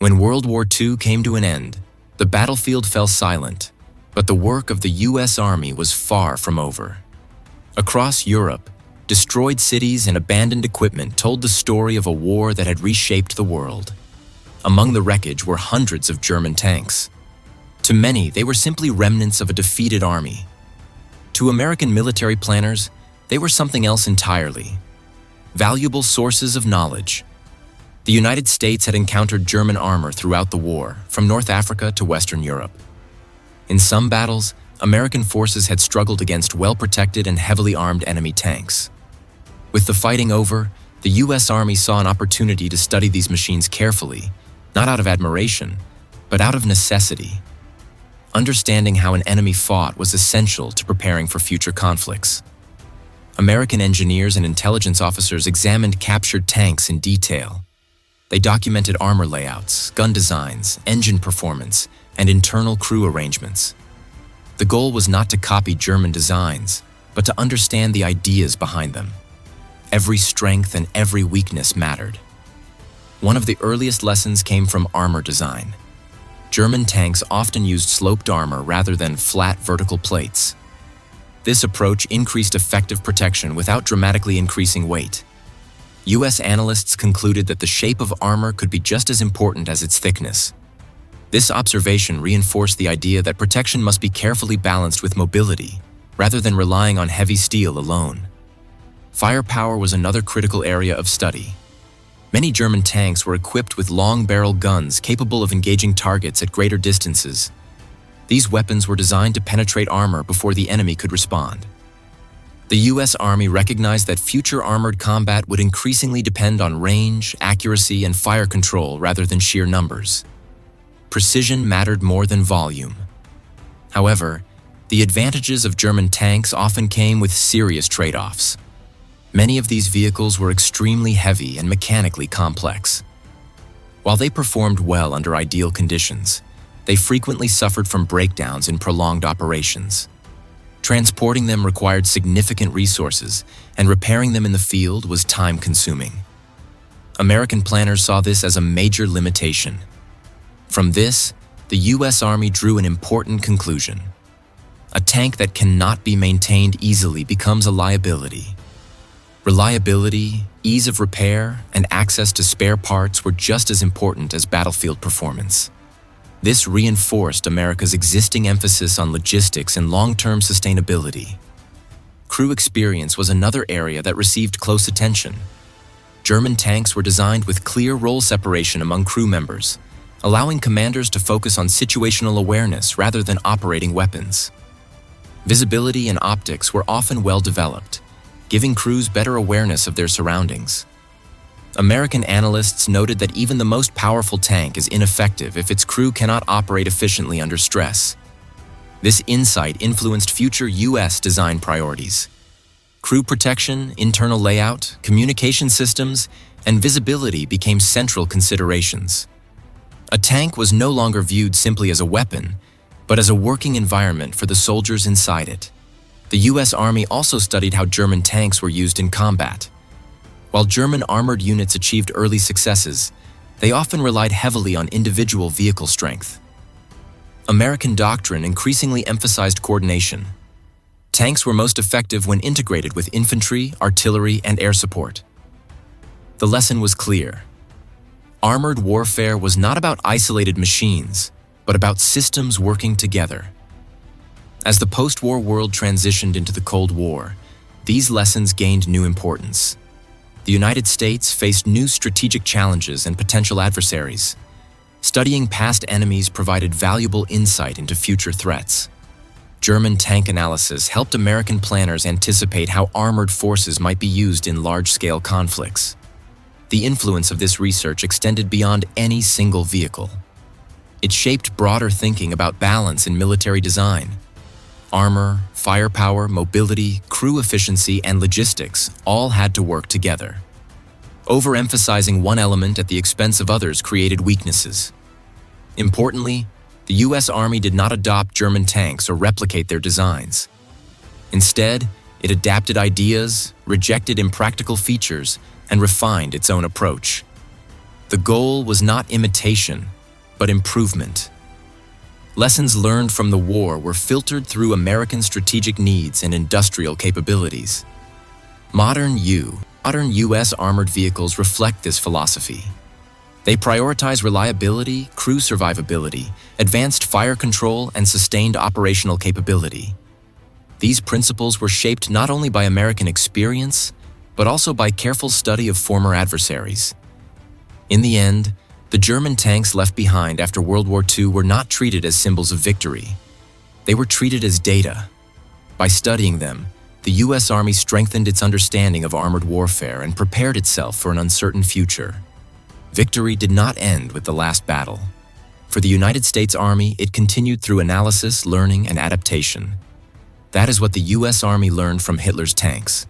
When World War II came to an end, the battlefield fell silent, but the work of the U.S. Army was far from over. Across Europe, destroyed cities and abandoned equipment told the story of a war that had reshaped the world. Among the wreckage were hundreds of German tanks. To many, they were simply remnants of a defeated army. To American military planners, they were something else entirely. Valuable sources of knowledge. The United States had encountered German armor throughout the war, from North Africa to Western Europe. In some battles, American forces had struggled against well-protected and heavily armed enemy tanks. With the fighting over, the U.S. Army saw an opportunity to study these machines carefully, not out of admiration, but out of necessity. Understanding how an enemy fought was essential to preparing for future conflicts. American engineers and intelligence officers examined captured tanks in detail. They documented armor layouts, gun designs, engine performance, and internal crew arrangements. The goal was not to copy German designs, but to understand the ideas behind them. Every strength and every weakness mattered. One of the earliest lessons came from armor design. German tanks often used sloped armor rather than flat vertical plates. This approach increased effective protection without dramatically increasing weight. U.S. analysts concluded that the shape of armor could be just as important as its thickness. This observation reinforced the idea that protection must be carefully balanced with mobility, rather than relying on heavy steel alone. Firepower was another critical area of study. Many German tanks were equipped with long-barrel guns capable of engaging targets at greater distances. These weapons were designed to penetrate armor before the enemy could respond. The U.S. Army recognized that future armored combat would increasingly depend on range, accuracy, and fire control rather than sheer numbers. Precision mattered more than volume. However, the advantages of German tanks often came with serious trade-offs. Many of these vehicles were extremely heavy and mechanically complex. While they performed well under ideal conditions, they frequently suffered from breakdowns in prolonged operations. Transporting them required significant resources, and repairing them in the field was time-consuming. American planners saw this as a major limitation. From this, the U.S. Army drew an important conclusion. A tank that cannot be maintained easily becomes a liability. Reliability, ease of repair, and access to spare parts were just as important as battlefield performance. This reinforced America's existing emphasis on logistics and long-term sustainability. Crew experience was another area that received close attention. German tanks were designed with clear role separation among crew members, allowing commanders to focus on situational awareness rather than operating weapons. Visibility and optics were often well developed, giving crews better awareness of their surroundings. American analysts noted that even the most powerful tank is ineffective if its crew cannot operate efficiently under stress. This insight influenced future U.S. design priorities. Crew protection, internal layout, communication systems, and visibility became central considerations. A tank was no longer viewed simply as a weapon, but as a working environment for the soldiers inside it. The U.S. Army also studied how German tanks were used in combat. While German armored units achieved early successes, they often relied heavily on individual vehicle strength. American doctrine increasingly emphasized coordination. Tanks were most effective when integrated with infantry, artillery, and air support. The lesson was clear. Armored warfare was not about isolated machines, but about systems working together. As the post-war world transitioned into the Cold War, these lessons gained new importance. The United States faced new strategic challenges and potential adversaries. Studying past enemies provided valuable insight into future threats. German tank analysis helped American planners anticipate how armored forces might be used in large-scale conflicts. The influence of this research extended beyond any single vehicle. It shaped broader thinking about balance in military design. Armor, firepower, mobility, crew efficiency, and logistics all had to work together. Overemphasizing one element at the expense of others created weaknesses. Importantly, the U.S. Army did not adopt German tanks or replicate their designs. Instead, it adapted ideas, rejected impractical features, and refined its own approach. The goal was not imitation, but improvement. Lessons learned from the war were filtered through American strategic needs and industrial capabilities. Modern U.S. armored vehicles reflect this philosophy. They prioritize reliability, crew survivability, advanced fire control, and sustained operational capability. These principles were shaped not only by American experience, but also by careful study of former adversaries. In the end, the German tanks left behind after World War II were not treated as symbols of victory. They were treated as data. By studying them, the U.S. Army strengthened its understanding of armored warfare and prepared itself for an uncertain future. Victory did not end with the last battle. For the United States Army, it continued through analysis, learning, and adaptation. That is what the U.S. Army learned from Hitler's tanks.